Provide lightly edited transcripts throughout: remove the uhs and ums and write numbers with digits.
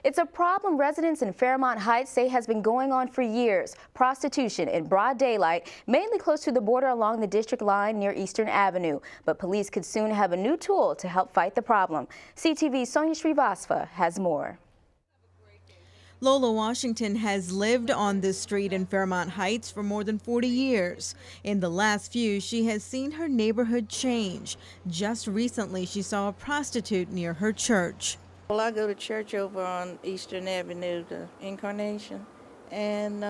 It's a problem residents in Fairmont Heights say has been going on for years. Prostitution in broad daylight, mainly close to the border along the district line near Eastern Avenue. But police could soon have a new tool to help fight the problem. CTV's Sonia Srivastava has more. Lola Washington has lived on this street in Fairmont Heights for more than 40 years. In the last few, she has seen her neighborhood change. Just recently, she saw a prostitute near her church. Well, I go to church over on Eastern Avenue, the Incarnation, and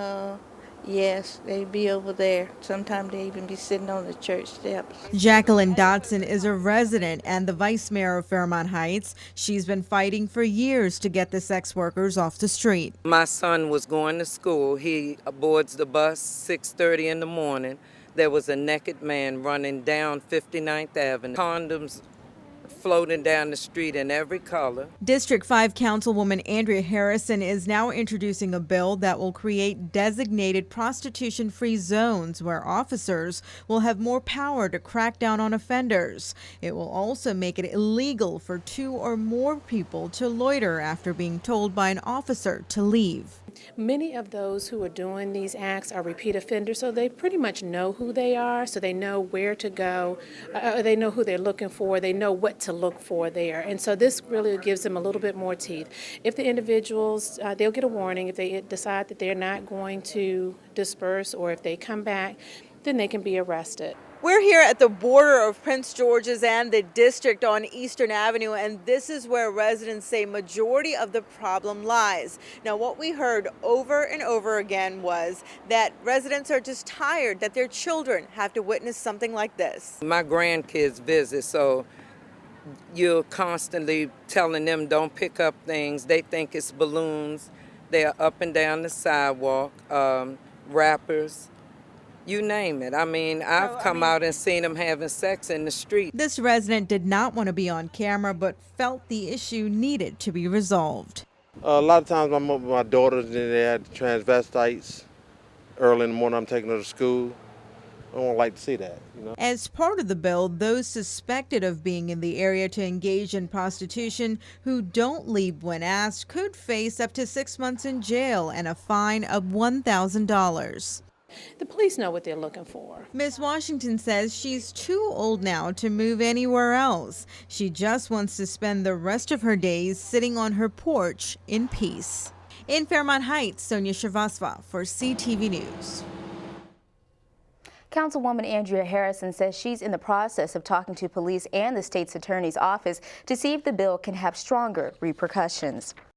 yes, they be over there. Sometimes they even be sitting on the church steps. Jacqueline Dotson is a resident and the vice mayor of Fairmont Heights. She's been fighting for years to get the sex workers off the street. My son was going to school. He boards the bus 6:30 in the morning. There was a naked man running down 59th Avenue. Condoms floating down the street in every color. District 5 Councilwoman Andrea Harrison is now introducing a bill that will create designated prostitution-free zones where officers will have more power to crack down on offenders. It will also make it illegal for 2 or more people to loiter after being told by an officer to leave. Many of those who are doing these acts are repeat offenders, so they pretty much know who they are, so they know where to go, they know who they're looking for, they know what to look for there. And so this really gives them a little bit more teeth. If the individuals, they'll get a warning if they decide that they're not going to disperse, or if they come back, then they can be arrested. We're here at the border of Prince George's and the district on Eastern Avenue, and this is where residents say majority of the problem lies. Now, what we heard over and over again was that residents are just tired that their children have to witness something like this. My grandkids visit, so you're constantly telling them don't pick up things. They think it's balloons. They're up and down the sidewalk, rappers. You name it. I mean, I've come out and seen them having sex in the street. This resident did not want to be on camera, but felt the issue needed to be resolved. A lot of times I'm up with my daughters and they had transvestites. Early in the morning I'm taking her to school. I don't like to see that, you know. As part of the bill, those suspected of being in the area to engage in prostitution who don't leave when asked could face up to 6 months in jail and a fine of $1,000. The police know what they're looking for. Ms. Washington says she's too old now to move anywhere else. She just wants to spend the rest of her days sitting on her porch in peace. In Fairmont Heights, Sonia Srivastava for CTV News. Councilwoman Andrea Harrison says she's in the process of talking to police and the state's attorney's office to see if the bill can have stronger repercussions.